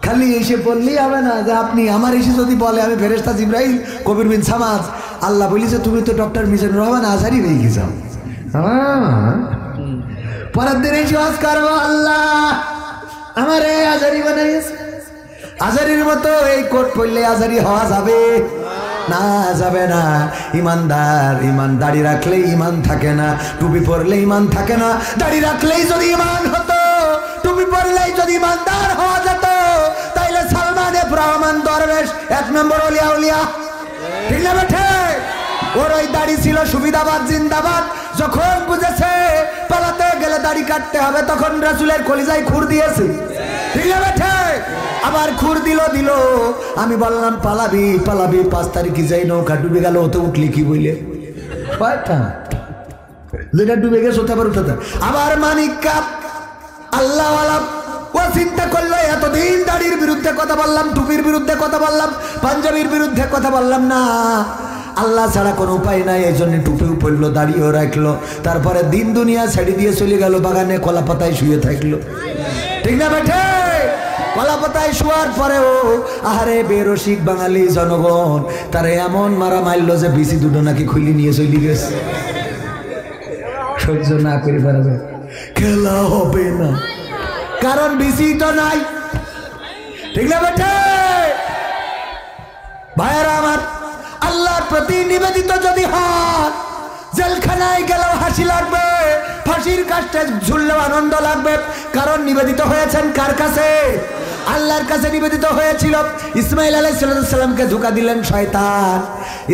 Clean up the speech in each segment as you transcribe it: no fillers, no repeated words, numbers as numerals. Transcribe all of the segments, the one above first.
খালি এসে বললেই হবে না যে আপনি আমার এসে যদি বলে আমি ফেরেশতা জিবরাইল কবির বিন সামাদ, আল্লাহ বলিছে তুমি তো ডক্টর মিজানুর রহমান আজহারি হয়ে গেছো। পরের দিন এসে ওয়াজ করবো, আল্লাহ আমার এই আজহারি বানাইছে। আজহারির মতো এই কোট পড়লে আজহারি হওয়া যাবে না, যাবে না। ইমানদার, ইমান দাড়ি রাখলে ইমান থাকে না, টুপি পরলে ইমান থাকে না। দাড়ি রাখলেই যদি ইমান হতো, টুপি পরলেই যদি ইমানদার হওয়া যেত, তাইলে সালমান এফ রহমান দরবেশ 1 নম্বর ওলিয়া উলিয়া, ঠিক না বেঠে? ওর ওই দাড়ি ছিল সুবিধাবাদ জিন্দাবাদ। যখন বুঝেছে পালাতে গেলে দাড়ি কাটতে হবে, তখন রাসূলের কলিজায় খুর দিয়েছে, ঠিক না বেঠে? আবার খুর দিল। আমি বললাম পালাবি পালাবি, 5 তারিখে যাই নৌকা ডুবে গেল, ওতে উঠলি কি বলে? যেটা ডুবে গেছে ওতে আবার উঠে। আবার মানিক কাপ আল্লাহ ও চিন্তা করলো, এতদিন দাড়ির বিরুদ্ধে কথা বললাম, টুপির বিরুদ্ধে কথা বললাম, পাঞ্জাবির বিরুদ্ধে কথা বললাম না, আল্লাহ ছাড়া কোনো উপায় নাই। এই জন্য টুপিও পড়লো, দাড়িও রাখলো। তারপরে দিন দুনিয়া ছেড়ে দিয়ে চলে গেল, বাগানে কলা পাতায় শুয়ে থাকলো, ঠিক না বেঠে? কলা পাতায় শোয়ার পরেও আহারে বেরসিক বাঙালি জনগণ তারা এমন মারা মারল যে বিসি দুটো নাকি খুলি নিয়ে চলে গেছে। সহ্য না করে পারবে, খেলা হবে না, কারণ বিসি তো নাই, ঠিক না বেঠে? ভাইয়েরা আমার, আল্লাহর প্রতি নিবেদিত যদি হন, জেলখানায় গেলেও হাসি লাগবে, ফাঁসির কাজটা ঝুললেও আনন্দ লাগবে, কারণ নিবেদিত হয়েছেন কার কাছে? আল্লাহর কাছে নিবেদিত হয়েছিল। ইসমাইল আলাইহিস সালামকে ধোঁকা দিলেন শয়তান।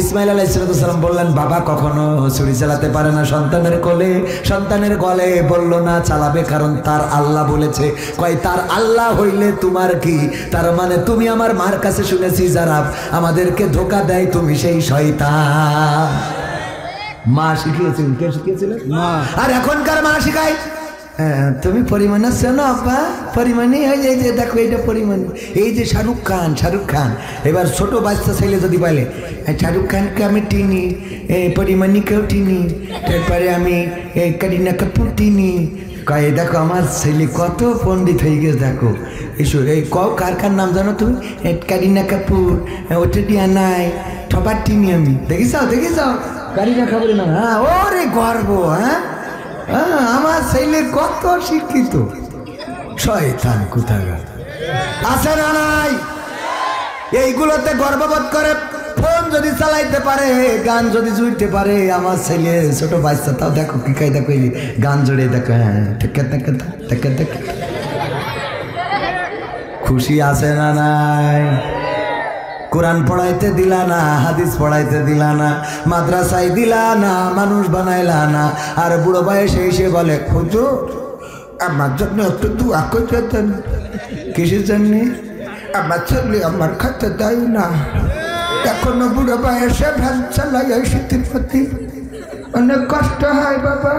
ইসমাইল আলাইহিস সালাম বললেন বাবা কখনো ছুরি চালাতে পারে না সন্তানের কোলে, সন্তানের গলে, বলল না চালাবে, কারণ তার আল্লাহ বলেছে। কয় তার আল্লাহ হইলে তোমার কি? তার মানে তুমি আমার মার কাছে শুনেছি যারা আমাদেরকে ধোঁকা দেয় তুমি সেই শয়তান। মা শিখিয়েছিলেন, কে শিখিয়েছিলেন? মা। আর এখনকার মা শিখায় তুমি পরিমাণে শোনো আপা, পরিমাণে এই যে দেখো এইটা পরিমাণ, এই যে শাহরুখ খান। এবার ছোট বাচ্চা ছেলে যদি বলে শাহরুখ খানকে আমি চিনি, পরিমাণিকেও চিনি, তারপরে আমি করিনা কাপুর চিনি, কয় দেখো আমার ছেলে কত পণ্ডিত হয়ে গেছে, দেখো এসো এই কার নাম জানো তুমি? করিনা কাপুর, ওটা দিয়া নাই, সবার চিনি আমি, দেখিস করিনা কাপুরের নাম। হ্যাঁ ওরে গর্ব, হ্যাঁ আমার ছেলে কত শিক্ষিত। শয়তান কোথাকার, আছে না নাই? এইগুলোতে গর্ববোধ করে। ফোন যদি চালাইতে পারে, গান যদি জুড়তে পারে, আমার ছেলে ছোট বাচ্চা, তাও দেখো কি খাই, দেখো এই গান জুড়ে দেখো, হ্যাঁ খুশি আছে না নাই? কোরআন পড়াইতে দিলা না, হাদিস পড়াইতে দিলা না, মাদ্রাসায় দিলা না, মানুষ বানাইলা না, আর বুড়ো বয়সে এসে বলে হুজুর আমার জন্য একটু দোয়া করতেন। কিসের জন্য? আমার ছেলে আমার খাতে দেয় না, এখনো বুড়ো বয়সে ভ্যান চালাই, শীতের প্রতি অনেক কষ্ট হয়, বাবা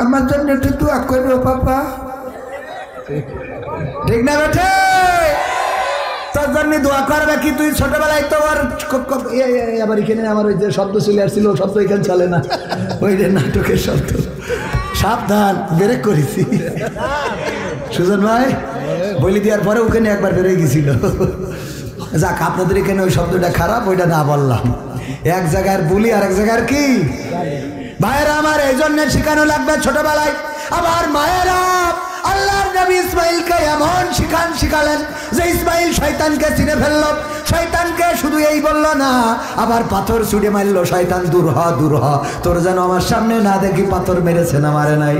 আমার জন্য একটু দোয়া করো বাবা, ঠিক না বেঠে? তোর জন্য দোয়া করবে কি? তুই ছোটবেলায় তো আবার এখানে আমার ওই যে শব্দ চলে আসছিল, শব্দ এখানে চলে না, ওই যে নাটকের শব্দ, সাবধান ব্রেক করেছি। সুজন ভাই বলি দেওয়ার পরে ওখানে একবার বেরোয় গেছিল। যাক, আপনাদের এখানে ওই শব্দটা খারাপ, ওইটা না বললাম। এক জায়গার বলি আর এক জায়গার কি ভাইয়েরা আমার, এই জন্য শেখানো লাগবে ছোটবেলায়। আবার মায়েরা আল্লাহর নবী ইসমাইলকে এমন শিখালেন যে ইসমাইল শয়তানকে চিনে ফেলল। শয়তানকে শুধু এই বলল না, আবার পাথর ছুড়ে মারল, শয়তান দূর হ দূর হ, তোর যেন আমার সামনে না দেখি। পাথর মেরেছে না মারে নাই?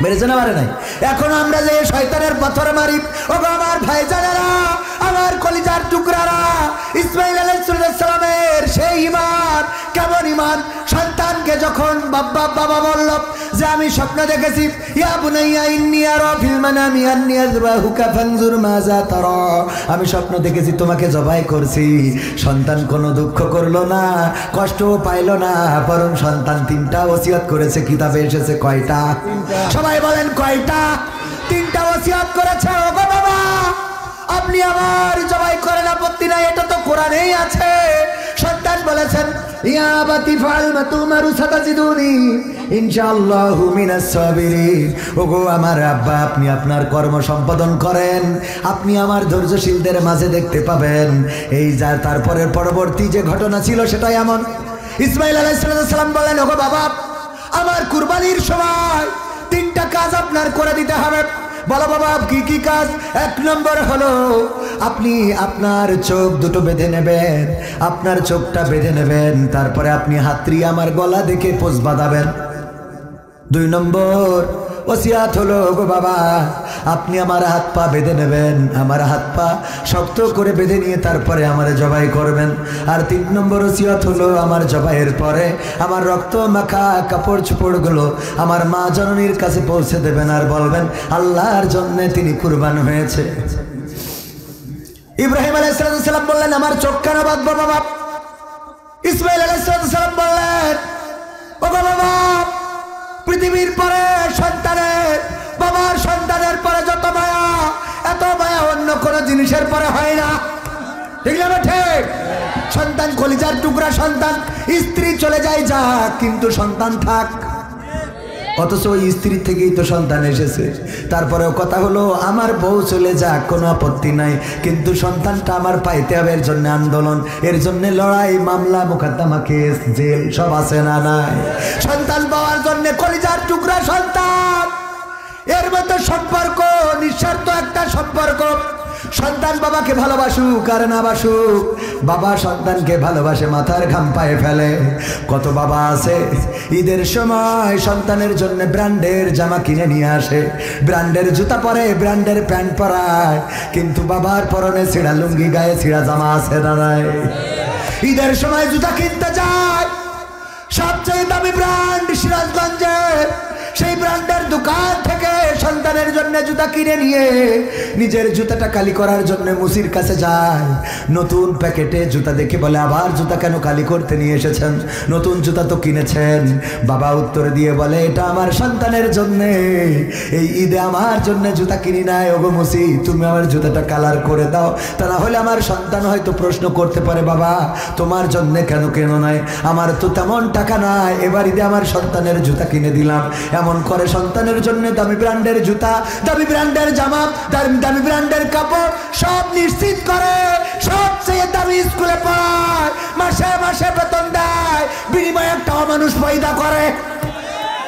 মেরেছে না মারে নাই? এখন আমরা যে শয়তানের পাথর মারি, ও আমার ভাইজানেরা, আমার কলিজার টুকরারা, ইসমাইল আলাইহিস সালামের সেই ঈমান, কেমন ঈমান! সন্তানকে যখন বাবা বলল যে আমি স্বপ্ন দেখেছি, ইয়া বুনাইয়া ইন্নী আরা ফিল মানামি আন্নী আযবাহুকা ফানজুর মাযা তারা, আমি স্বপ্ন দেখেছি তোমাকে জবাই করছি। সন্তান কোনো দুঃখ করলো না, কষ্টও পাইলো না, বরং সন্তান 3টা ওসিয়ত করেছে। কিতাবে এসেছে কয়টা? সবাই বলেন কয়টা? 3টা ওসিয়ত করেছে। ও বাবা, আপনি আমার জবাই করেন, আপত্তি নাই, এটা তো কোরআনেই আছে। সন্তান বলে বলেছেন ইয়া আবাতি ফাল মা তুমারু সাতাজিদুনি ইনশাআল্লাহু মিনাস সাবিরিন। ওগো আমার আব্বা, আপনি আপনার কর্ম সম্পাদন করেন, আপনি আমার ধৈর্যশীলদের মাঝে দেখতে পাবেন। এই যা তারপরের পরবর্তী যে ঘটনা ছিল সেটাই এমন। ইসমাইল আলাইহিস সালাম বলেন, ওগো বাবা, আমার কুরবানির সময় 3টা কাজ আপনার করে দিতে হবে। বলো বাবা, কি কি কাজ? 1 নম্বর হলো আপনি আপনার চোখ দুটো বেঁধে নেবেন, আপনার চোখটা বেঁধে নেবেন, তারপরে আপনি হাতড়ি আমার গলা দেখে পোজ বাঁধাবেন। 2 নম্বর ওসিয়াত হলো, গো বাবা, আপনি আমার হাত পা বেঁধে নেবেন, আমার হাত পা শক্ত করে বেঁধে নিয়ে তারপরে আমার জবাই করবেন। আর 3 নম্বর ওসিয়াত হলো, আমার জবাইয়ের পরে আমার রক্ত মাখা কাপড় চোপড়গুলো আমার মা জননীর কাছে পৌঁছে দেবেন আর বলবেন আল্লাহর জন্য তিনি কুরবান হয়েছে। ইব্রাহিম আলাইহিস সালাম বললেন, আমার চোখ কেন বাঁধবো বাবা? ইসমাইল আলাইহিস সালাম বললেন, ও বাবা, পৃথিবীর পরে সন্তানের, বাবার সন্তানের পরে যত মায়া, এত মায়া অন্য কোন জিনিসের পরে হয় না। ঠিক না ঠিক? সন্তান কলিজার টুকরা সন্তান, স্ত্রী চলে যায় যাক, কিন্তু সন্তান থাক। অথচ ওই স্ত্রী থেকেই তো সন্তান এসেছে। তারপরেও কথা হলো আমার বউ চলে যাক, কোনো আপত্তি নাই, কিন্তু সন্তানটা আমার পাইতে হবে। এর জন্য আন্দোলন, এর জন্য লড়াই, মামলা, মোকদ্দমা, কেস, জেল সব আছে না নাই? সন্তান পাওয়ার জন্য কলিজার টুকরা সন্তান, এর মতো সম্পর্ক নিঃস্বার্থ একটা সম্পর্ক। সন্তান বাবাকে ভালোবাসুক আর না বাসুক, বাবা সন্তানকে ভালোবাসে, মাথার ঘাম পায়ে ফেলে। কত বাবা আছে ঈদের সময় সন্তানের জন্য ব্র্যান্ডের জামা কিনে নিয়ে আসে, ব্র্যান্ডের জুতা পরে, ব্র্যান্ডের প্যান্ট পরায়, কিন্তু বাবার পরনে ছিঁড়া লুঙ্গি, গায়ে ছিঁড়া জামা আছে না নাই? ঈদের সময় জুতা কিনতে যায়, সবচেয়ে দামি ব্র্যান্ড সিরাজগঞ্জে, সেই ব্র্যান্ডের দোকান থেকে সন্তানের জন্য জুতা কিনে নিয়ে নিজের জুতাটা কালি করার জন্য মুসির কাছে যায়। নতুন প্যাকেটে জুতা দেখে বলে, আবার জুতা কেন কালি করতে নিয়ে এসেছেন? নতুন জুতা তো কিনেছেন। বাবা উত্তর দিয়ে বলে, এটা আমার সন্তানের জন্য, এই ঈদে আমার জন্য জুতা কিনি নাই। ওগো মুসি, তুমি আমার জুতাটা কালার করে দাও, তা না হলে আমার সন্তান হয়তো প্রশ্ন করতে পারে, বাবা তোমার জন্য কেন কেন নাই? আমার তো তেমন টাকা নাই, এবার ঈদে আমার সন্তানের জুতা কিনে দিলাম। এমন করে সন্তানের জন্য দামি ব্র্যান্ডের জুতা, দামি ব্র্যান্ডের জামা, দামি ব্র্যান্ডের কাপড় সব নিশ্চিত করে, সবচেয়ে দামি স্কুলে পড়ায়, মাসে মাসে বেতন দেয়, বিনিময়ে একটা অমানুষ পয়দা করে।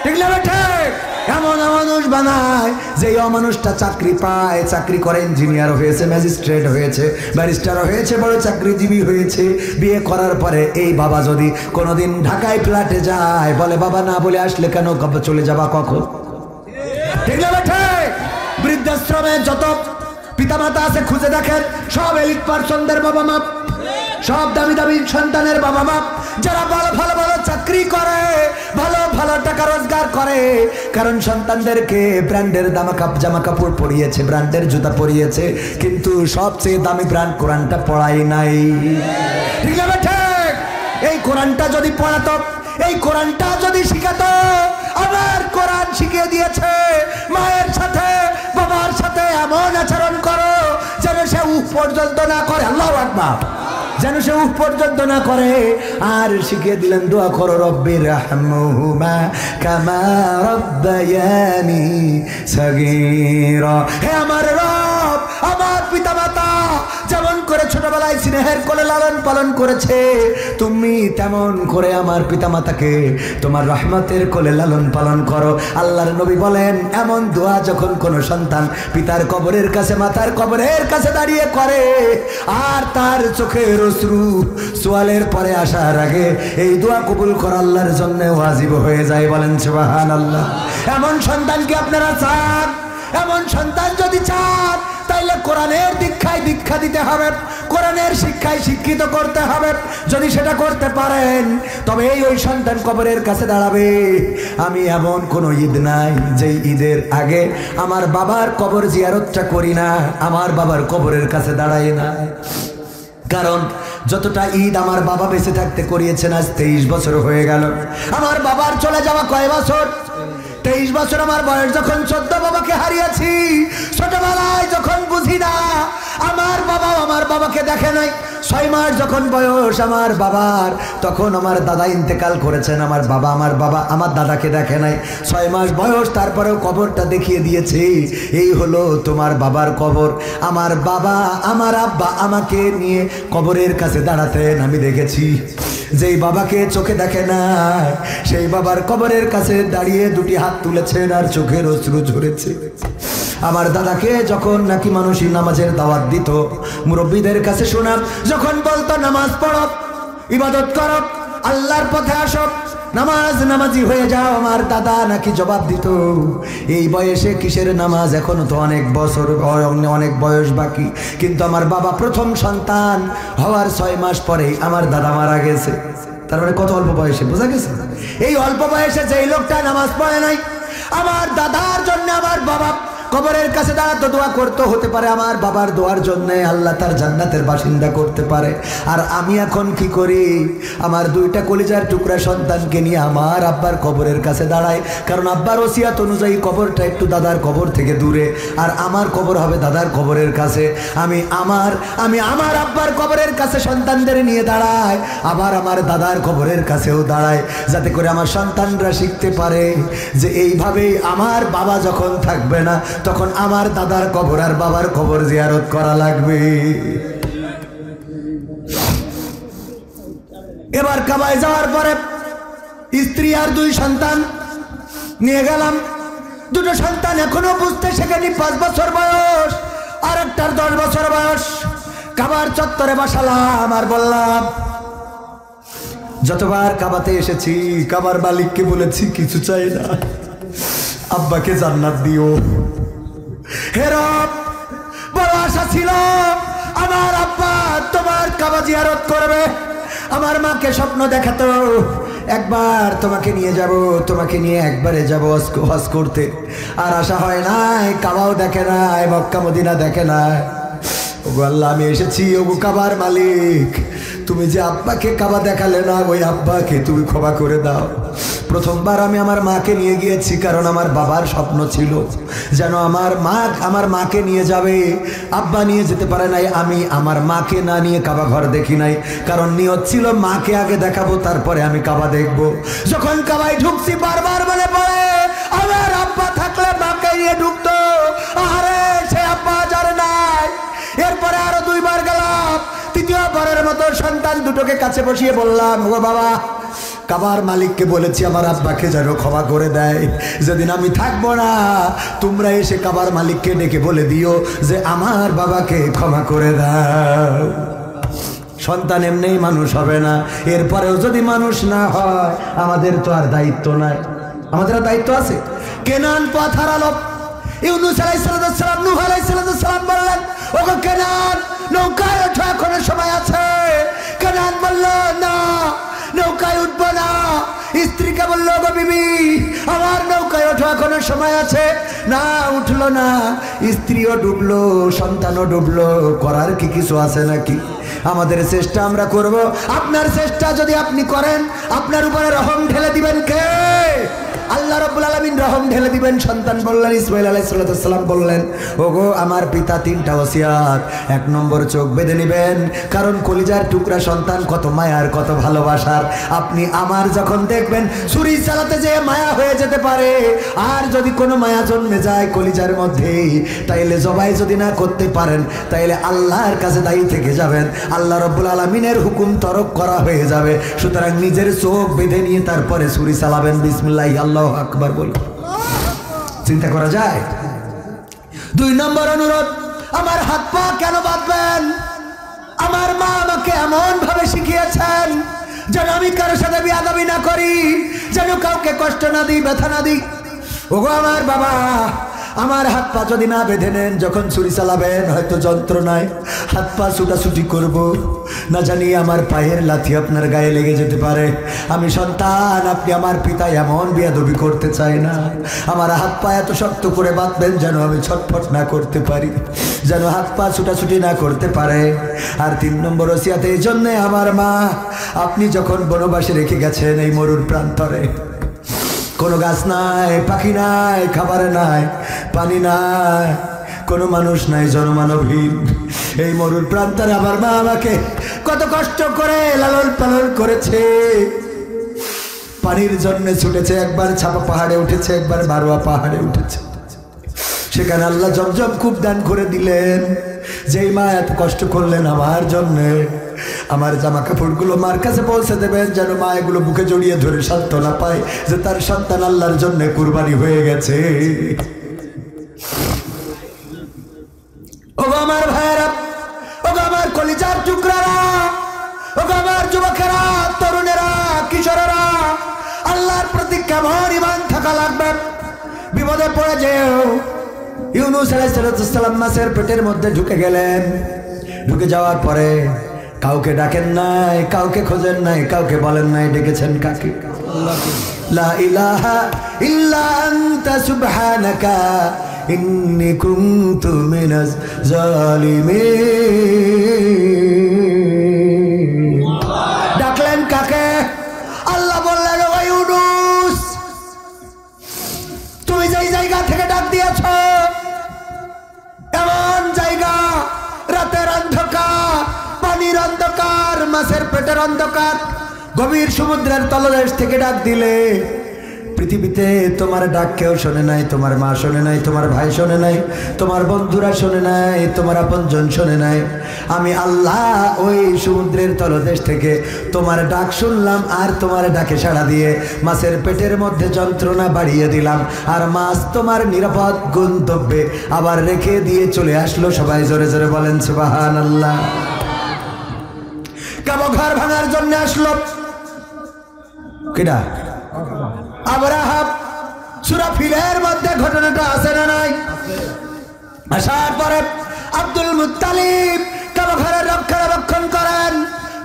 ঠিক না ঠিক? এমন অমানুষ বানায় যে অমানুষটা চাকরি পায়, চাকরি করে, ইঞ্জিনিয়ার হয়েছে, ম্যাজিস্ট্রেট হয়েছে, ব্যারিস্টার হয়েছে, বড় চাকরিজীবী হয়েছে। বিয়ে করার পরে এই বাবা যদি কোনোদিন ঢাকায় ফ্ল্যাটে যায়, বলে বাবা না বলে আসলে কেন, চলে যাবা কখন? ঠিক না ঠিক? বৃদ্ধাশ্রমে যত পিতামাতা আছে খুঁজে দেখেন, সব এলিট পার্সনদের বাবা মা, সব দামি দামি সন্তানের বাবা মা, যারা ভালো ভালো ভালো চাকরি করে, ভালো ভালো টাকা রোজগার করে, কারণ সন্তানদেরকে ব্র্যান্ডের জামা কাপড় পরিয়েছে, ব্র্যান্ডের জুতা পরিয়েছে, কিন্তু সবচেয়ে দামি ব্র্যান্ড কোরআনটা পড়াই নাই। ঠিক আছে ঠিক? এই কোরআনটা যদি পড়াতো, এই কোরআনটা যদি শিখাতো, আমার কোরআন শিখিয়ে দিয়েছে মায়ের সাথে বাবার সাথে এমন আচরণ করো যেন সে উফ পর্যন্ত না করে, আল্লাহু আকবার, যেন সে উফ পর্যন্ত না করে। আর শিখিয়ে দিলেন দোয়া করো, রব্বির রাহমহুমা কামা রব্বায়ানি সগীরা। হে আমার রব, আমার পিতামাতা যেমন করে ছোটবেলায় স্নেহের কোলে লালন পালন করেছে, তুমি তেমন করে আমার পিতামাতাকে তোমার রহমতের কোলে লালন পালন করো। আল্লাহর নবী বলেন, এমন দোয়া যখন কোনো সন্তান পিতার কবরের কাছে, মাতার কবরের কাছে দাঁড়িয়ে করে, আর তার চোখের অশ্রু সোয়ালের পরে আসার আগে এই দোয়া কবুল করা আল্লাহর জন্য ওয়াজিব হয়ে যায়। বলেন সুবহানাল্লাহ। এমন সন্তান কি আপনারা চান? এমন সন্তান যদি চান, তাইলে কোরআনের দীক্ষায় দীক্ষা দিতে হবে, কোরআনের শিক্ষায় শিক্ষিত করতে হবে। যদি সেটা করতে পারেন, তবে ওই সন্তান কবরের কাছে দাঁড়াবে। আমি এমন কোনো ঈদ নাই যে ঈদের আগে আমার বাবার কবর জিয়ারতটা করি না, আমার বাবার কবরের কাছে দাঁড়াই না। কারণ যতটা ঈদ আমার বাবা বেঁচে থাকতে করিয়েছেন, আজ 23 বছর হয়ে গেল। আমার বাবার চলে যাওয়া কয় বছর? 23 বছর আমার বয়স যখন 14, বাবাকে হারিয়েছি। ছোটবেলায় যখন বুঝি না, আমার বাবাও আমার বাবাকে দেখে নাই। 6 মাস যখন বয়স আমার বাবার, তখন আমার দাদা ইন্তেকাল করেছেন। আমার বাবা আমার দাদাকে দেখে নাই। 6 মাস বয়স, তারপরেও কবরটা দেখিয়ে দিয়েছে, এই হলো তোমার বাবার কবর। আমার বাবা আমার আব্বা আমাকে নিয়ে কবরের কাছে দাঁড়াতেন, আমি দেখেছি। যেই বাবাকে চোখে দেখে না, সেই বাবার কবরের কাছে দাঁড়িয়ে দুটি হাত তুলেছেন আর চোখের অশ্রু ঝরেছে। আমার দাদাকে যখন নাকি মানুষই নামাজের দাওয়াত দিত, মুরব্বীদের কাছে শোনাম, যখন বলতো নামাজ পড়ো, ইবাদত করো, আল্লাহর পথে আসো, নামাজি হয়ে যাও, আমার দাদা নাকি জবাব দিত, এই বয়সে কিসের নামাজ, এখনো তো অনেক বছর, অনেক বয়স বাকি। কিন্তু আমার বাবা প্রথম সন্তান হওয়ার 6 মাস পরেই আমার দাদা মারা গেছে। তার মানে কত অল্প বয়সে, বোঝা গেছে? এই অল্প বয়সে যেই লোকটা নামাজ পড়ে নাই, আমার দাদার জন্য আমার বাবা কবরের কাছে দাঁড়াতো, দোয়া করতে, হতে পারে আমার বাবার দোয়ার জন্য আল্লাহ তার জান্নাতের বাসিন্দা করতে পারে। আর আমি এখন কি করি, আমার 2টা কলিজার টুকরা সন্তানকে নিয়ে আমার আব্বার কবরের কাছে দাঁড়াই, কারণ আব্বার ওসিয়াত অনুযায়ী কবরটা একটু দাদার কবর থেকে দূরে, আর আমার কবর হবে দাদার কবরের কাছে। আমি আমার আব্বার কবরের কাছে সন্তানদের নিয়ে দাঁড়াই, আবার আমার দাদার কবরের কাছেও দাঁড়াই, যাতে করে আমার সন্তানরা শিখতে পারে যে এইভাবেই আমার বাবা যখন থাকবে না, তখন আমার দাদার কবর আর বাবার কবর জিয়ারত করা লাগবে। এবার কাবায় যাওয়ার পরে স্ত্রী আর 2 সন্তান নিয়ে গেলাম। 2টো সন্তান এখনো বুঝতে শেখেনি, 5 বছর বয়স আর একটার 10 বছর বয়স। কাবার চত্বরে বসালাম আর বললাম, যতবার কাবাতে এসেছি কাবার মালিককে বলেছি কিছু চাই না, আব্বাকে জান্নাত দিও। হে রব, বড় আশা ছিল আমার আব্বা তোমার কাবা জিয়ারত করবে, আমার মাকে স্বপ্ন দেখাতো একবার তোমাকে নিয়ে যাব, তোমাকে নিয়ে একবারে যাব হজ করতে, আর আশা হয় নাই, কাবাও দেখে নাই, মক্কা মদিনা দেখে নাই। ওগো আল্লাহ, আমি এসেছি, ওগো কাবার মালিক, তুমি যে আব্বাকে কাবা দেখালে না, ওই আব্বাকে তুমি ক্ষমা করে দাও। প্রথমবার আমি আমার মাকে নিয়ে গিয়েছি, কারণ আমার বাবার স্বপ্ন ছিল যেন আমার মাকে নিয়ে যাবে, আব্বা নিয়ে যেতে পারে নাই। আমি আমার মাকে না নিয়ে কাবা ঘর দেখি নাই, কারণ নিয়ত ছিল মাকে আগে দেখাবো, তারপরে আমি কাবা দেখব। যখন কাবায় ঢুকছি বারবার মনে পড়ে আমার আব্বা থাকলে মাকে নিয়ে ঢুকতো, আরে সে আব্বা যার নাই। এরপরে আরো 2 বার গেলাম, 3য়বারের মতো সন্তান দুটোকে কাছে বসিয়ে বললাম, ও বাবা, কাবার মালিককে বলেছি আমার আব্বাকে যেন ক্ষমা করে দেয়, যেদিন আমি থাকবো না তোমরা এসে কাবার মালিককে ডেকে বলে দিও যে আমার বাবাকে ক্ষমা করে দাও। সন্তান এমনিই মানুষ হবে না, এরপরেও যদি মানুষ না হয় আমাদের তো আর দায়িত্ব নাই, আমাদের আর দায়িত্ব আছে। কেনান পথ হারালো, ইউনূস আলাইহিস সালাম, নূহ আলাইহিস সালাম বললেন, ওগো কেনান, নৌকায় ওঠো, এখনো সময় আছে। কেনান বলল, না, নৌকায় উঠবো না। স্ত্রীকে বললো, গো বিবি, আমার নৌকায় ওঠো, এখনো সময় আছে। না, উঠলো না। স্ত্রীও ডুবলো, সন্তানও ডুবলো। করার কি কিছু আছে নাকি? আমাদের চেষ্টা আমরা করব। আপনার চেষ্টা যদি আপনি করেন, আপনার উপরে রহম ঢেলে দিবেন কে? আল্লাহ রাব্বুল আলামিন রহম ঢেলে দিবেন। সন্তান বললেন, ইসমাঈল আলাইহিস সালাম বললেন, ওগো আমার পিতা 3টা ওসিয়াত। 1 নম্বর, চোখ বেঁধে নেবেন, কারণ কলিজার টুকরা সন্তান কত মায়ার, কত ভালোবাসার। আপনি আমার যখন দেখবেন ছুরি চালাতে যেয়ে মায়া হয়ে যেতে পারে, আর যদি কোনো মায়া জন্মে যায় কলিজার মধ্যে, তাইলে জবাই যদি না করতে পারেন, তাইলে আল্লাহর কাছে দায়ী থেকে যাবেন, আল্লাহ রাব্বুল আলামিনের হুকুম তরক করা হয়ে যাবে। সুতরাং নিজের চোখ বেঁধে নিয়ে তারপরে ছুরি চালাবেন, বিসমিল্লাহ আল্লাহু আকবার বলে। চিন্তা করা যায়? 2 নম্বর অনুরোধ, আমার হাত পা কেন বাঁধবেন? আমার মা আমাকে এমন ভাবে শিখিয়েছেন যেন আমি কারোর সাথে বিয়াদবি না করি, যেন কাউকে কষ্ট না দিই, ব্যথা না দিই। ওগো আমার বাবা, আমার হাত পা যদি না বেঁধে নেন, যখন ছুরি চালাবেন হয়তো যন্ত্রণায় হাত পা ছুটাছুটি করব, না জানি আমার পায়ের লাথি আপনার গায়ে লেগে যেতে পারে। আমি সন্তান, আপনি আমার পিতা, এমন বিয়াদবি করতে চাই না। আমার হাত পা এত শক্ত করে বাঁধবেন যেন আমি ছটফট না করতে পারি, যেন হাত পা ছুটাছুটি না করতে পারে। আর 3 নম্বর ওসিয়াত এই জন্যে, আমার মা আপনি যখন বনবাসে রেখে গেছেন এই মরুর প্রান্তরে, কোনো গাছ নাই, পাখি নাই, খাবার নাই, পানি নাই, কোনো মানুষ নাই, জনমানবহীন, এই মরুর প্রান্তরে আমার মা আমাকে কত কষ্ট করে লালন পালন করেছে। পানির জন্য ছুটেছে, একবার ছাপা পাহাড়ে উঠেছে, একবার বারোয়া পাহাড়ে উঠেছে। সেখানে আল্লাহ জমজম কূপ দান করে দিলেন। যেই মা এত কষ্ট করলেন আমার জন্য, আমার জামা কাপড়গুলো মার কাছে পৌঁছে দেবেন, যেন মা এগুলো বুকে জড়িয়ে ধরে সান্ত্বনা পায় যে তার সন্তান আল্লাহর জন্য কুরবানি হয়ে গেছে। ওগো আমার ভাইয়েরা, ওগো আমার কলিজার টুকরারা, ওগো আমার যুবকেরা, তরুণেরা, কিশোরেরা, আল্লাহর প্রতি কেমন ঈমান থাকা লাগবে। বিপদে পড়ে যেও। ইউনূস আলাইহিস সালাম মাছের পেটের মধ্যে ঢুকে গেলেন। ঢুকে যাওয়ার পরে কাউকে ডাকেন নাই, কাউকে খোঁজেন নাই, কাউকে বলেন নাই ডেকেছেন কাকে? লা ইলাহা ইল্লা আনতা সুবহানাকা ইন্নী কুনতু মিনাজ জালিমিন। ডাকলেন কাকে? আল্লাহ বললেন, ও ইউনূস, তুমি যেই জায়গা থেকে ডাক দিয়েছ, এমন জায়গা, রাতের অন্ধকার, পানির অন্ধকার, মাছের পেটের অন্ধকার, গভীর সমুদ্রের তলদেশ থেকে ডাক দিলে পৃথিবীতে তোমার ডাক কেউ শোনে নাই। তোমার মা শোনে নাই, তোমার ভাই শোনে নাই, তোমার বন্ধুরা শোনে নাই, তোমার আপনজন শোনে নাই। আমি আল্লাহ ওই সমুদ্রের তলদেশ থেকে তোমার ডাক শুনলাম, আর তোমার ডাকে সাড়া দিয়ে মাছের পেটের মধ্যে যন্ত্রণা বাড়িয়ে দিলাম, আর মাছ তোমার নিরাপদ গন্তব্যে আবার রেখে দিয়ে চলে আসলো। সবাই জোরে জোরে বলেন সুবহানাল্লাহ। কাবা ঘর ভাঙার জন্য আসলো কিনা? আবরাহা। সূরা ফিলের মধ্যে ঘটনাটা আছে না নাই? আসার পরে আব্দুল মুত্তালিব কাবা ঘরের রক্ষণাবেক্ষণ করেন।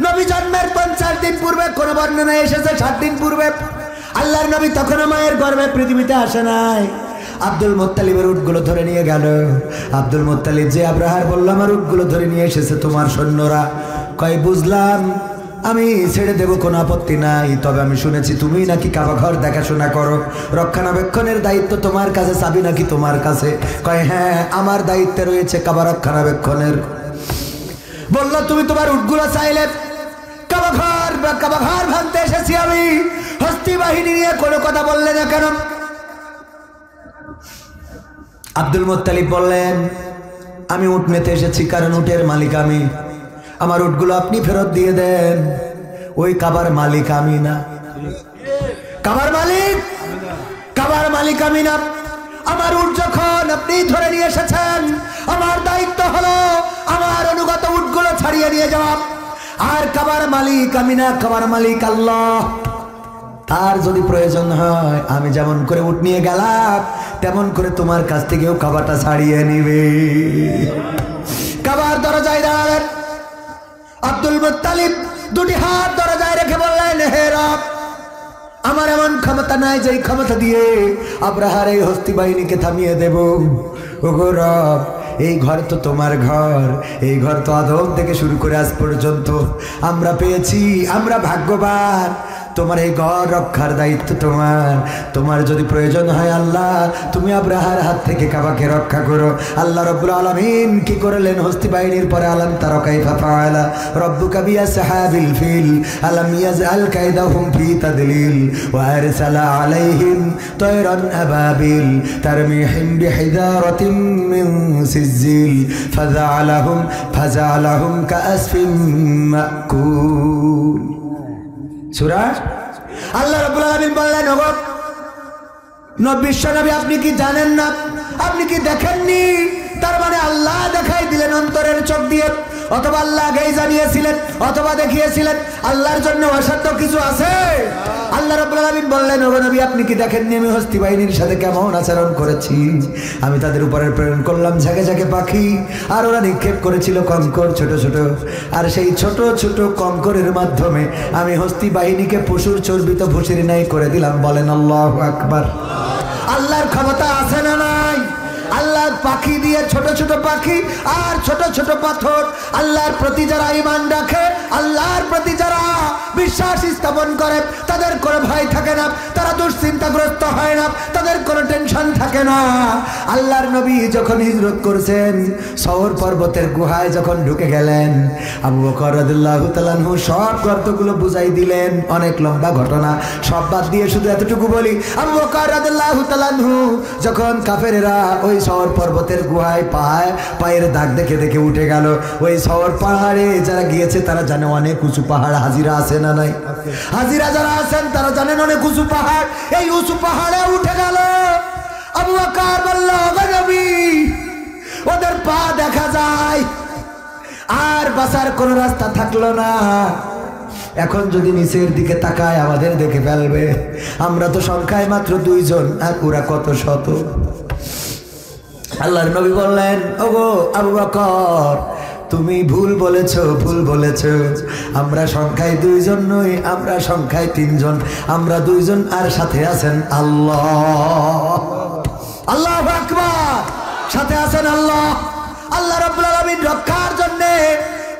নবী জন্মের 50 দিন পূর্বে, কোন বর্ণনায় এসেছে 7 দিন পূর্বে। আল্লাহর নবী তখনও মায়ের গর্ভে পৃথিবীতে আসে নাই। আব্দুল মুত্তালিবের উটগুলো ধরে নিয়ে গেল। আব্দুল মুত্তালিব যে আব্রাহার বলল আমার উটগুলো ধরে নিয়ে এসেছে তোমার সৈন্যরা। কয় বুঝলাম, আমি ছেড়ে দেবো, কোনো আপত্তি নাই, তবে আমি শুনেছি তুমি নাকি কাবা ঘর দেখাশোনা করো, রক্ষণাবেক্ষণের দায়িত্ব তোমার কাছে, চাবি নাকি তোমার কাছে? কয় হ্যাঁ, আমার দায়িত্বে রয়েছে কাবা রক্ষণাবেক্ষণের। বলল তুমি তোমার উটগুলো চাইলে কাবা ঘর ভাঙতে এসেছি আমি, হস্তি বাহিনী নিয়ে কোনো কথা বললে না কেন? আব্দুল মুত্তালিব বললেন আমি উট নিতে এসেছি, কারণ উটের মালিক আমি, আমার উটগুলো আপনি ফেরত দিয়ে দেন। ওই কাবার মালিক আমি না। কাবার মালিক আমি না। আমার উট যখন আপনি ধরে নিয়ে এসেছেন, আমার দায়িত্ব হলো আমার অনুগত উটগুলো ছাড়িয়ে নিয়ে যাওয়া। আর কাবার মালিক আমি না, কাবার মালিক আল্লাহ। তার যদি প্রয়োজন হয় আমি যেমন করে উট নিয়ে গেলাম, তেমন করে তোমার কাছ থেকেও কাবাটা ছাড়িয়ে নিবে। কাবার দরজায় দাঁড়ালেন। আব্দুল মুত্তালিব দুটি হাত দরজায় রেখে বললেন, হে রব, আমার এমন ক্ষমতা নাই যে ক্ষমতা দিয়ে আব্রাহার এই হস্তি বাহিনীকে থামিয়ে দেব। ওগো রব, এই ঘর তো তোমার ঘর, এই ঘর তো আদম থেকে শুরু করে আজ পর্যন্ত আমরা পেয়েছি, আমরা ভাগ্যবান। তোমার এই ঘর রক্ষার দায়িত্ব তোমার। তোমার যদি প্রয়োজন হয় আল্লাহ, তুমি আব্রাহার হাত থেকে কাবাকে রক্ষা করো। আল্লাহ রাব্বুল আলামিন কি করলেন হস্তি বাহিনীর পরে? আলাম তারা কাইফা ফাআলা রাব্বুকা বিআসহাবিল ফিল আলাম ইয়াজআল কাইদাহুম ফি তাদলিল ওয়া আরসালা আলাইহিম তায়রান আবাবিল তারমিহিম বিহিজারাতিন মিন সিজিল ফাজালাহুম কাআসফিন মাকুল। সূরা আল্লাহ রাব্বুল আলামিন বললেন, ওগো বিশ্বনবী, আপনি কি জানেন না? আপনি কি দেখেননি? তার মানে আল্লাহ দেখাই দিলেন অন্তরের চোখ দিয়ে, অথবা আল্লাহ আগেই জানিয়েছিলেন, অথবা দেখিয়েছিলেন। আল্লাহর জন্য অসাধ্য কিছু আছে? আল্লাহ রাব্বুল আলামিন বললেন, ওগো নবী, আপনি কি দেখেননি আমি হস্তি বাহিনীর সাথে কেমন আচরণ করেছি? আমি তাদের উপরে প্রেরণ করলাম ঝাঁকে ঝাঁকে পাখি, আর ওরা নিক্ষেপ করেছিল কঙ্কর ছোট ছোট, আর সেই ছোট ছোট কঙ্করের মাধ্যমে আমি হস্তি বাহিনীকে পশুর চর্বিত ভুসির নাই করে দিলাম। বলেন আল্লাহু আকবার। আল্লাহর ক্ষমতা আছে না নাই? আল্লাহ পাখি দিয়ে, ছোট ছোট পাখি আর ছোট ছোট পাথর। আল্লাহর প্রতি যারা ঈমান রাখে, আল্লাহর প্রতি যারা বিশ্বাস স্থাপন করে, তাদের কোনো ভয় থাকে না, তারা দুশ্চিন্তাগ্রস্ত হয় না, তাদের কোনো টেনশন থাকে না। আল্লাহর নবী যখন হিজরত করছেন, সওর পর্বতের গুহায় যখন ঢুকে গেলেন, আবু বকর রাদিয়াল্লাহু তাআলা আনহু সব গর্তগুলো বুঝাই দিলেন। অনেক লম্বা ঘটনা, সব বাদ দিয়ে শুধু এতটুকু বলি, আবু বকর রাদিয়াল্লাহু তাআলা আনহু যখন কাফেরেরা ওই সওর পর্বতের গুহায় পায়ের দাগ দেখে দেখে উঠে গেল, ওই সওর পাহাড়ে যারা গিয়েছে তারা জানে অনেক উঁচু পাহাড়। হাজিরা আছে না নাই? হাজিরা যারা আছেন তারা জানেন অনেক উঁচু পাহাড়। এই উঁচু পাহাড়ে উঠে গেল। আবু বকর বলল, ওগো নবী, ওদের পা দেখা যায়, আর বাঁচার কোনো রাস্তা থাকলো না। এখন যদি নিচের দিকে তাকায় আমাদের দেখে ফেলবে। আমরা তো সংখ্যায় মাত্র 2 জন, আর ওরা কত শত। আল্লাহর নবী বললেন, ওগো আবু বকর, তুমি ভুল বলেছো, ভুল বলেছো। আমরা সংখ্যায় 2 জন নই, আমরা সংখ্যায় 3 জন। আমরা 2 জন আর সাথে আছেন আল্লাহ। আল্লাহু আকবার। সাথে আছেন আল্লাহ। আল্লাহ রাব্বুল আলামিন রক্ষার জন্য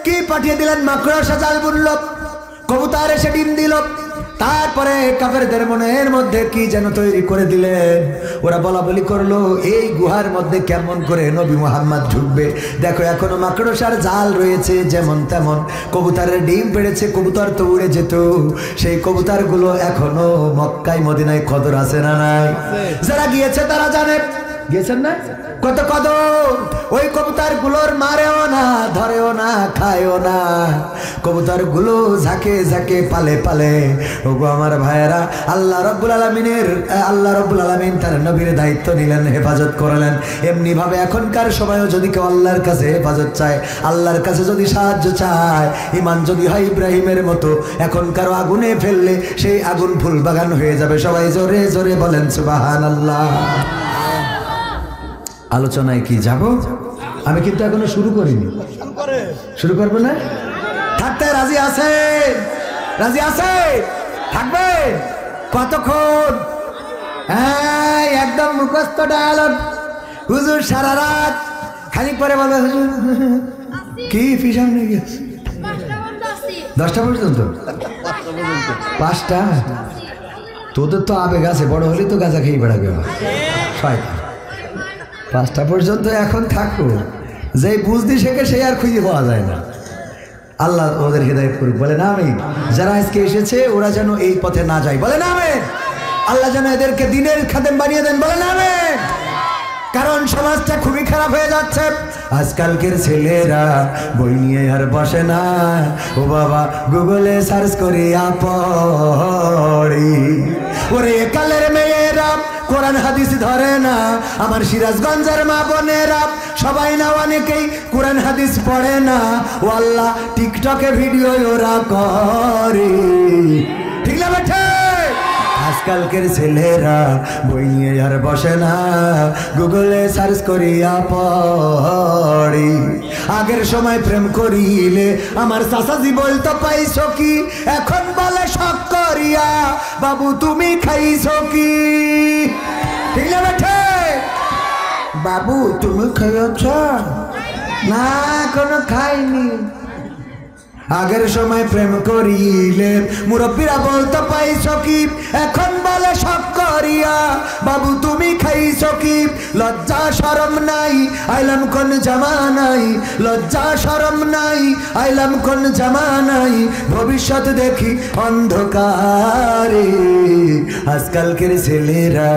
কি পাঠিয়ে দিলেন? মাকড়সা জাল বুনল, কবুতর এসে ডিম দিল। তারপরে কাফেরদের মনের মধ্যে কি যেন তৈরি করে দিলেন। ওরা বলা বলি করলো, এই গুহার মধ্যে কেমন করে নবী মুহাম্মদ ঢুকবে? দেখো এখনো মাকড়সার জাল রয়েছে যেমন তেমন। কবুতরের ডিম পেড়েছে, কবুতর তো উড়ে যেত। সেই কবুতরগুলো এখনো মক্কায় মদিনায় কদর আছে না নাই? যারা গিয়েছে তারা জানে। গিয়েছেন না? কত কদর। ওই কবুতর গুলোর মারেও না, ধরেও না, খায়ও না। কবুতর গুলো ঝাঁকে ঝাঁকে পালে পালে। ওগো আমার ভাইয়েরা, আল্লাহ রাব্বুল আলামিন তার নবীর দায়িত্ব নিলেন, হেফাজত করলেন। এমনি ভাবে এখনকার সময়ও যদি কেউ আল্লাহর কাছে হেফাজত চায়, আল্লাহর কাছে যদি সাহায্য চায়, ঈমান যদি হয় ইব্রাহিমের মতো, এখনকার আগুনে ফেললে সেই আগুন ফুল বাগান হয়ে যাবে। সবাই জোরে জোরে বলেন সুবহানাল্লাহ। আলোচনায় কি যাব? আমি কিন্তু এখনো শুরু করিনি। শুরু করবো না? থাকতে রাজি আছে? রাজি আছে? থাকবে কতক্ষণ? হ্যাঁ, একদম মুখস্থ ডায়ালগ। হুজুর সারা রাত খানিক পরে বলবে, হুজুর কি ফিসাম নিয়ে গেছে 10টা পর্যন্ত? 5টা? তোদের তো আবেগ আছে, বড় হলে তো গাঁজা খেয়ে বেড়াবে। 5টা পর্যন্ত এখন থাকো। যে বুঝতে শেখে সে আর খুঁজে পাওয়া যায় না। আল্লাহ ওদের হেদায়েত করুক। বলে না আমি, যারা আজকে এসেছে ওরা যেন এই পথে না যায়। বলে না আমি, আল্লাহ যেন এদেরকে দিনের খাদেম বানিয়ে দেন। বলে না আমি। কারণ সমাজটা খুবই খারাপ হয়ে যাচ্ছে। আজকালকের ছেলেরা বই নিয়ে আর বসে না। ও বাবা, গুগলে সার্চ করিয়া পড়ি। ওরে কালের মেয়েরা কোরআন হাদিস ধরে না। আমার সিরাজগঞ্জের মা বোনেরা সবাই না, অনেকেই কোরআন হাদিস পড়ে না। ও আল্লাহ, টিকটকে ভিডিও ওরা করে। ঠিক না বেঠে? আজকালকের ছেলেরা বই নিয়ে আর বসে না, গুগলে সার্চ করিয়া পড়ি। আগের সময় প্রেম করিলে আমার চাচাজি বলতো পাইছো কি, এখন বলে শখ করিয়া বাবু তুমি খাইছো কি। ঠিক না বেঠে? বাবু তুমি খাইছ না? কোনো খাইনি। আগের সময় প্রেম করিলে মুরব্বীরা বলতো পাইছো কি, এখন বলে শখ করিয়া বাবু তুমি খাইছো কি। লজ্জা শরম নাই, আইলাম কোন জামানাই। লজ্জা শরম নাই, আইলাম কোন জামানাই। ভবিষ্যৎ দেখি অন্ধকারে। আজকালকের ছেলেরা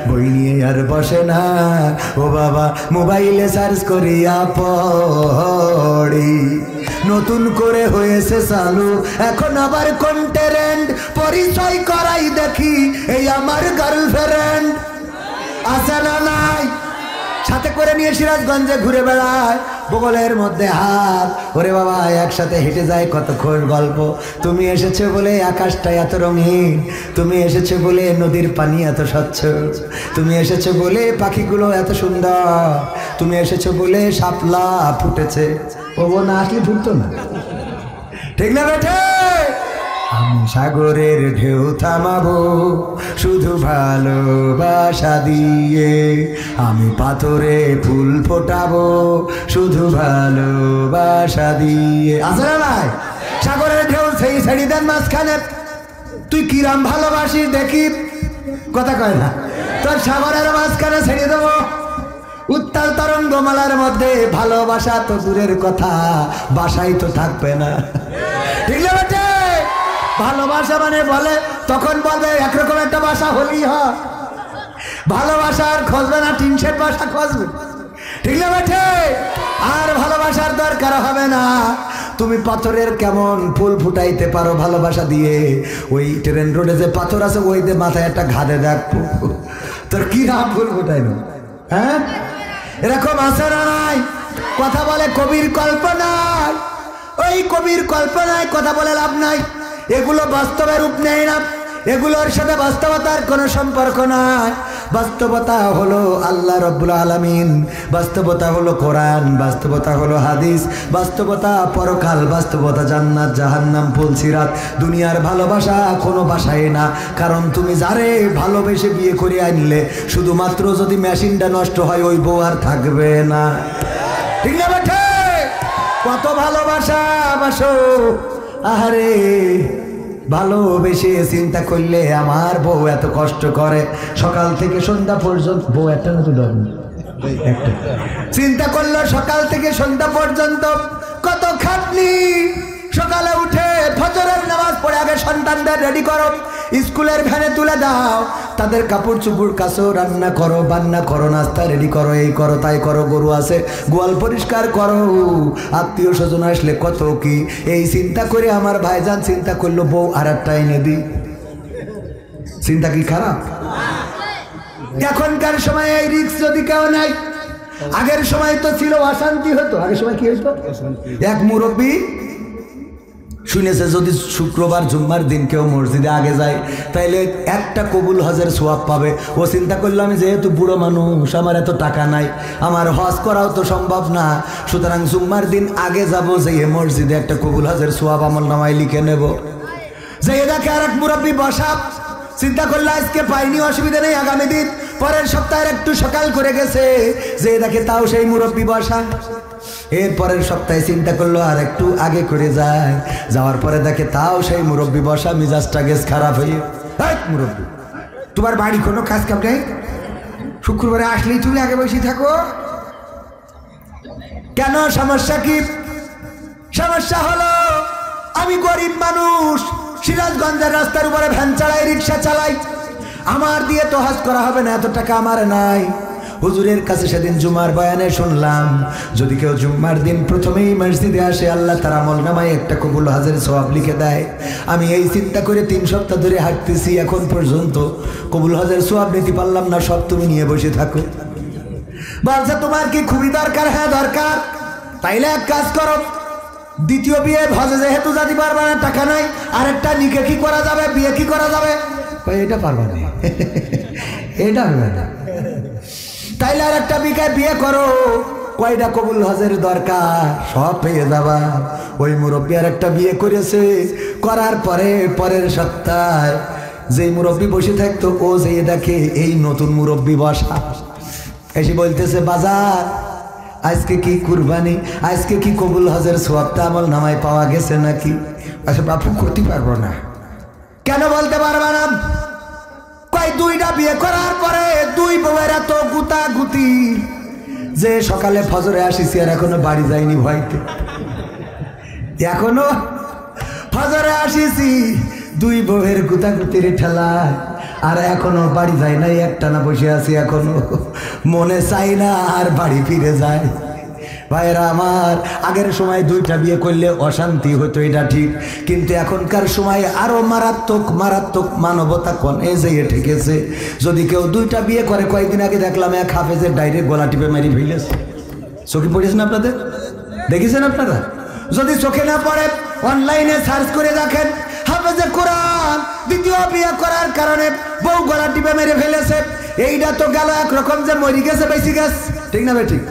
বই নিয়ে আর বসে না। ও বাবা, মোবাইলে সার্চ করিয়া পড়ি। নতুন করে হয়েছে চালু এখন আবার কোন ট্রেন্ড, পরিচয় করাই দেখি এই আমার গার্লফ্রেন্ড। আছে না নাই? সাথে করে নিয়ে সিরাজগঞ্জে ঘুরে বেড়ায়, বগলের মধ্যে হাত। ওরে বাবা, একসাথে হেঁটে যায় কতক্ষণ গল্প। তুমি এসেছো বলে আকাশটা এত রঙিন, তুমি এসেছো বলে নদীর পানি এত স্বচ্ছ, তুমি এসেছো বলে পাখিগুলো এত সুন্দর, তুমি এসেছো বলে শাপলা ফুটেছে। ও না আসলে ফুটতো না। ঠিক না বেঠে? আমি সাগরের ঢেউ থামাবো শুধু ভালোবাসা দিয়ে, আমি পাথরে ফুল ফোটাবো শুধু ভালোবাসা দিয়ে। আছে না ভাই? সাগরের ঢেউ সেই ছেড়ে দেন মাঝখানে, তুই কিরাম ভালোবাসিস দেখি, কথা কয় না, তোর সাগরের মাঝখানে ছেড়ে দেবো উত্তাল তরঙ্গমালার মধ্যে। ভালোবাসা তো দূরের কথা, বাসাই তো থাকবে না, ঠিক না বেটে? ভালোবাসা মানে বলে তখন বলবে একরকম একটা বাসা হলেই হয়, ভালোবাসা আর খুঁজবে না, টিন শেড বাসা খুঁজবে, ঠিক না বেটে? আর ভালোবাসার দরকার হবে না। তুমি পাথরের কেমন ফুল ফুটাইতে পারো ভালোবাসা দিয়ে, ওই ট্রেন রোডে যে পাথর আছে ওইতে মাথায় একটা ঘাদে দেখো, তোর কি রাম ফুল ফুটাইনো? হ্যাঁ, এরকম আছে না নাই? কথা বলে কবির কল্পনায়, ওই কবির কল্পনায় কথা বলে লাভ নাই, এগুলো বাস্তবে রূপ নেয় না, এগুলোর সাথে বাস্তবতার কোনো সম্পর্ক নাই। বাস্তবতা হলো আল্লাহ রাব্বুল আলামিন, বাস্তবতা হলো কোরআন, বাস্তবতা হলো হাদিস, বাস্তবতা পরকাল, বাস্তবতা জান্নাত জাহান্নাম ফুলসিরাত। দুনিয়ার ভালোবাসা কোনো বাসায় না, কারণ তুমি যারে ভালোবেসে বিয়ে করে আনলে শুধুমাত্র যদি মেশিনটা নষ্ট হয় ওই বউ আর থাকবে না, ঠিক না বেঠে? কত ভালোবাসা বাসো, আহারে ভালোবেসে চিন্তা করলে আমার বউ এত কষ্ট করে সকাল থেকে সন্ধ্যা পর্যন্ত, বউ একটা না দুটো একটা, চিন্তা করলো সকাল থেকে সন্ধ্যা পর্যন্ত কত খাটনি। সকালে উঠে ফজরের নামাজ পড়ে আগে সন্তানদের রেডি করো, স্কুলের ভ্যানে তুলে দাও, তাদের কাপড় চুপড় কাছো, রান্না করো, বান্না করো, নাস্তা রেডি করো, এই করো তাই করো, গরু আছে গোয়াল পরিষ্কার করো, আত্মীয় স্বজন আসলে কত কি। এই চিন্তা করে আমার ভাইজান চিন্তা করলো বউ আর একটা এনে দি। চিন্তা কি খারাপ? এখনকার সময় এই রিস্ক যদি কেউ নাই, আগের সময় তো ছিল অশান্তি হতো। আগের সময় কি হতো? এক মুরব্বী শুনেছে যদি শুক্রবার জুম্মার দিন কেউ মসজিদে আগে যায় তাইলে একটা কবুল হজের সোয়াব পাবে। ও চিন্তা করলো আমি যেহেতু বুড়ো মানুষ, আমার এত টাকা নাই, আমার হজ করাও তো সম্ভব না, সুতরাং জুম্মার দিন আগে যাবো, যে মসজিদে একটা কবুল হজের সোয়াব আমল নামায় লিখে নেব। যে দেখে আর এক মুরব্বী বসা, চিন্তা করলো আজকে পাইনি, অসুবিধা নেই, আগামী দিন পরের সপ্তাহের একটু সকাল করে গেছে, যে দেখে তাও সেই মুরব্বী বসা। এর পরের সপ্তাহে চিন্তা করলো আর একটু আগে করে যায়, যাওয়ার পরে দেখে তাও সেই মুরব্বী বসা, মিজাজটা গেছ খারাপ হয়ে, মুরব্বী তোমার বাড়ি কোনো কাজ কাম নেই, শুক্রবারে আসলেই তুমি আগে বসে থাকো কেন? সমস্যা কি? সমস্যা হলো আমি গরিব মানুষ, সিরাজগঞ্জের রাস্তার উপরে ভ্যান চালাই, রিক্সা চালাই, আমার দিয়ে তো হজ করা হবে না, এত টাকা আমার নাই। হুজুরের কাছে সেদিন জুমার বয়ানে শুনলাম, যদি কেউ জুম্মার দিন প্রথমেই মসজিদে আসে আল্লাহ তার আমলনামায় একটা কবুল হজের সওয়াব লিখে দেয়। আমি এই চিন্তা করে 3 সপ্তাহ ধরে হাঁটতেছি, এখন পর্যন্ত কবুল হজের সওয়াব নিতে পারলাম না, সব তুমি নিয়ে বসে থাকো। বলছে তোমার কি খুবই দরকার? হ্যাঁ দরকার। তাইলে এক কাজ করো, দ্বিতীয় বিয়ে হজে যেহেতু যেতে পারবে না, টাকা নাই, আরেকটা নিকে কি করা যাবে, বিয়ে কি করা যাবে? এটা পারবা না, এটা হবে না, তাইলে আর একটা বিয়ে করো। কয়টা কবুল হজের দরকার, সব পেয়ে যাবা। ওই মুরব্বী আর একটা বিয়ে করেছে, করার পরে পরের সপ্তাহে যেই মুরব্বী বসে থাকতো ও যে দেখে এই নতুন মুরব্বী বসা, এসে বলতেছে বাজার আজকে কি কুরবানি, আজকে কি কবুল হজের সওয়াবটা আমল নামায় পাওয়া গেছে নাকি? আচ্ছা বাপু করতে পারবো না। কেন বলতে পারবা না? কয় 2টা বিয়ে করার পরে 2 বউয়ের এত গুতা গুতি যে সকালে ফজরে আসিছি আর এখনো বাড়ি যাইনি ভয়তে, এখনো ফজরে আসিছি 2 বউয়ের গুতা গুতির ঠেলায়, আর এখনো বাড়ি যাই নাই, একটানা বসে আছি, এখনো মনে চাই না আর বাড়ি ফিরে যায়। ভাইরা আমার, আগের সময় 2টা বিয়ে করলে অশান্তি হতো, এটা ঠিক, কিন্তু এখনকার সময় আরো মারাত্মক মারাত্মক মানবতা কোণে যেয়ে ঠেকেছে। যদি কেউ 2টা বিয়ে করে, কয়েকদিন আগে দেখলাম এক হাফেজের ডাইরেক্ট গলা টিপে মারি ফেলেছে। চোখে পড়েছেন আপনাদের? দেখেছেন আপনারা? যদি চোখে না পড়ে অনলাইনে সার্চ করে দেখেন, হাফেজে কোরআন দ্বিতীয় বিয়ে করার কারণে বউ গলা টিপে মেরে ফেলেছে। এইটা তো গেল একরকম যে মরি গেছে, বেশি গেছে, ঠিক না ভাই? ঠিক।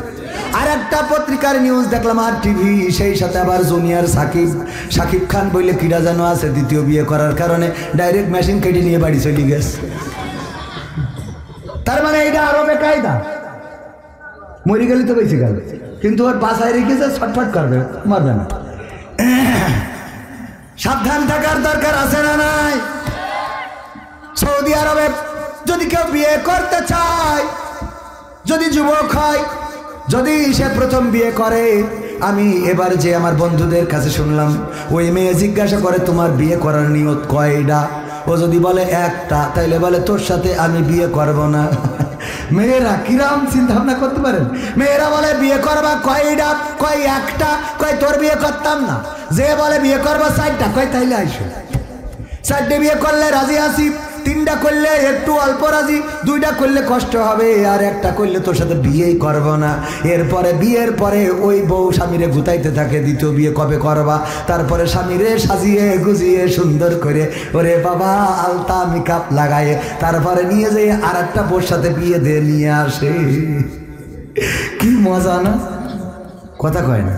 আর একটা পত্রিকার নিউজ দেখলাম আর টিভি, সেই সাথে আবার জুনিয়র সাকিব খান বলে কিরা যেন আছে, দ্বিতীয় বিয়ে করার কারণে ডাইরেক্ট মেশিন কেটে নিয়ে বাড়ি চলে গেছে। তার মানে এটা আরো বেকায়দা, মরি গেলে তো বেশি গেল, কিন্তু ওর বাসায় রেখেছে, ছটফট করবে, মারবে না। সাবধান থাকার দরকার আছে না নাই? সৌদি আরবে যদি কেউ বিয়ে করতে চায়, যদি যুবক হয়, যদি সে প্রথম বিয়ে করে, আমি এবার যে আমার বন্ধুদের কাছে শুনলাম, ওই মেয়ে জিজ্ঞাসা করে তোমার বিয়ে করার নিয়ত কয়টা? ও যদি বলে একটা, তাইলে বলে তোর সাথে আমি বিয়ে করব না। মেয়েরা কিরাম চিন্তা ভাবনা করতে পারেন? মেয়েরা বলে বিয়ে করবা কয়টা? কয় একটা। কয় তোর বিয়ে করতাম না। যে বলে বিয়ে করবা 4টা, কয় তাইলে আইসো। 4টে বিয়ে করলে রাজি আছি, 3টা করলে একটু অল্প রাজি, 2টা করলে কষ্ট হবে, আর একটা করলে তোর সাথে বিয়েই করব না। এরপরে বিয়ের পরে ওই বউ স্বামীরে গুতাইতে থাকে, দ্বিতীয় বিয়ে কবে করবা? তারপরে স্বামীরে সাজিয়ে গুজিয়ে সুন্দর করে, ওরে বাবা আলতা মেকআপ লাগায়ে তারপরে নিয়ে যেয়ে আর একটা বউর সাথে বিয়ে দিয়ে নিয়ে আসে। কি মজা না? কথা কয় না।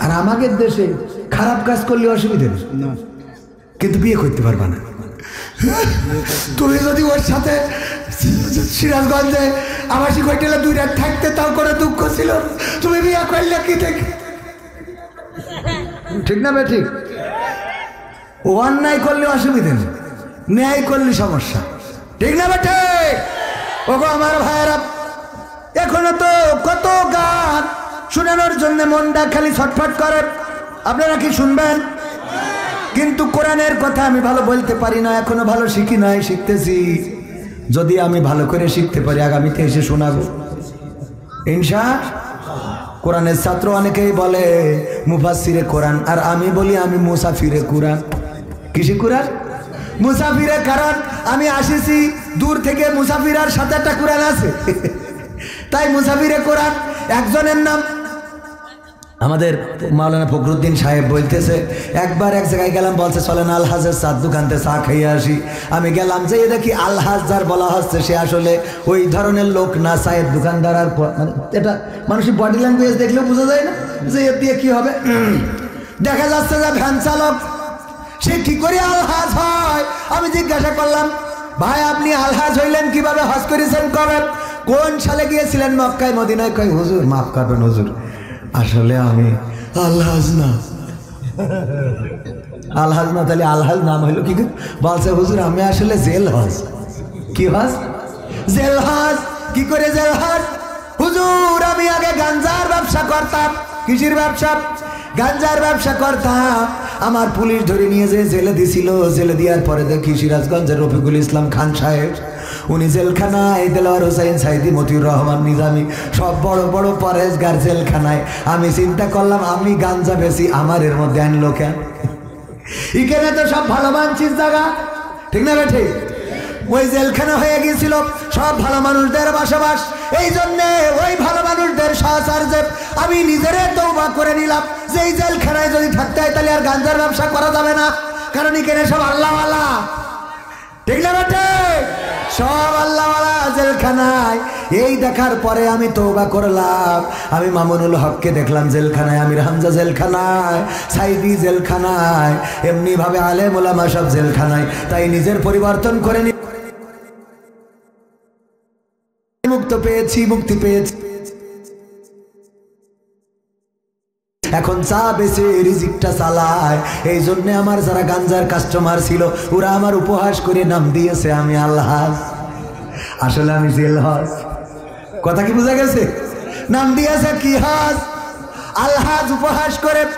আর আমাদের দেশে খারাপ কাজ করলে অসুবিধা নেই, কিন্তু বিয়ে করতে পারবা না। তুমি যদি ওর সাথে সিরাজগঞ্জে আবাসিক হোটেলে 2 রাত থাকতে, তাও করে দুঃখ ছিল, তুমি বিয়ে করলে কি থেকে? ঠিক না বে? ঠিক। অন্যায় করলে অসুবিধা নেই, ন্যায় করলে সমস্যা। ঠিক না বেটে? ওগো আমার ভাইয়েরা, এখনো তো কত গান শোনানোর জন্য মনটা খালি ছটফট করে। আপনারা কি শুনবেন? কিন্তু কোরআনের কথা আমি ভালো বলতে পারি না, এখনো ভালো শিখি নাই, শিখতেছি। যদি আমি ভালো করে শিখতে পারি, আগামীতে এসে শোনাবো ইনশাআল্লাহ। কোরআনের ছাত্র অনেকেই বলে মুফাসসিরে কোরআন, আর আমি বলি আমি মুসাফিরে কোরআন। কিসে কোরআন? মুসাফিরে। কারণ আমি আসিছি দূর থেকে, মুসাফিরার সাথে একটা কোরআন আছে, তাই মুসাফিরে কোরআন। একজনের নাম আমাদের মাওলানা ফখরুদ্দিন সাহেব বলতেছে, একবার এক জায়গায় গেলাম, বলছে চলেন আলহাজের চার দোকানতে চা খাইয়ে আসি। আমি গেলাম, যে দেখি আলহাজ যার বলা হচ্ছে সে আসলে ওই ধরনের লোক না, চায়ের দোকানদার। আর এটা মানুষের বডি ল্যাঙ্গুয়েজ দেখলেও বোঝা যায় না যে এর দিয়ে কি হবে। দেখা যাচ্ছে যে ভ্যান চালক, সে কি করে আলহাজ হয়? আমি জিজ্ঞাসা করলাম, ভাই আপনি আলহাজ হইলেন কিভাবে? হজ করেছেন কবে? কোন সালে গিয়েছিলেন মক্কায় মদিনায়? কয় হুজুর মাফ করবেন হুজুর, আসলে আমি আলহাজ না। আলহাজ না? তাহলে আলহাজ নাম হইল কি? বলছে হুজুর আমি আসলে জেল হজ। কি হজ? জেল হজ। কি করে জেল হজ? হুজুর আমি আগে গাঞ্জার ব্যবসা করতাম। কিসের ব্যবসা? গাঞ্জার ব্যবসা করতাম। আমার পুলিশ ধরে নিয়ে যে জেলে দিছিল, জেলে দেওয়ার পরে দেখি সিরাজগঞ্জের রফিকুল ইসলাম খান সাহেব, উনি জেলখানায়, দেলোয়ার হোসেন সাইদি, মতিউর রহমান নিজামী, সব বড় বড় পরেশগার জেলখানায়। আমি চিন্তা করলাম আমি গাঞ্জা বেশি, আমার এর মধ্যে আনলো কেন? এখানে তো সব ভালো মানছিস জায়গা, ঠিক না বেঠে? ওই জেলখানা হয়ে গিয়েছিল সব ভালো মানুষদের বসবাস। এই জন্যে ওই ভালো মানুষদের সহচার্যে আমি নিজেরে তওবা করে নিলাম যে এই জেলখানায় যদি থাকতে হয় তাহলে আর গাঞ্জার ব্যবসা করা যাবে না, কারণ এখানে সব আল্লাহওয়ালা। ঠিক না বেটে? সব আল্লাহওয়ালা জেলখানায়। এই দেখার পরে আমি তওবা করলাম। আমি মামুনুল হককে দেখলাম জেলখানায়, আমির হামজা জেলখানায়, সাইদি জেলখানায়, এমনি ভাবে আলেম ওলামা সব জেলখানায়। তাই নিজের পরিবর্তন করে মুক্তি পেয়েছি। এখন চা বেচে রিজিকটা চালায়। এই জন্য আমার যারা গাঞ্জার কাস্টমার ছিল ওরা আমার উপহাস করে নাম দিয়েছে আমি আলহাজ, আসলে আমি জেল হজ। কথা কি বোঝা গেছে? নাম দিয়েছে কি হজ? আলহাজ উপহাস করে।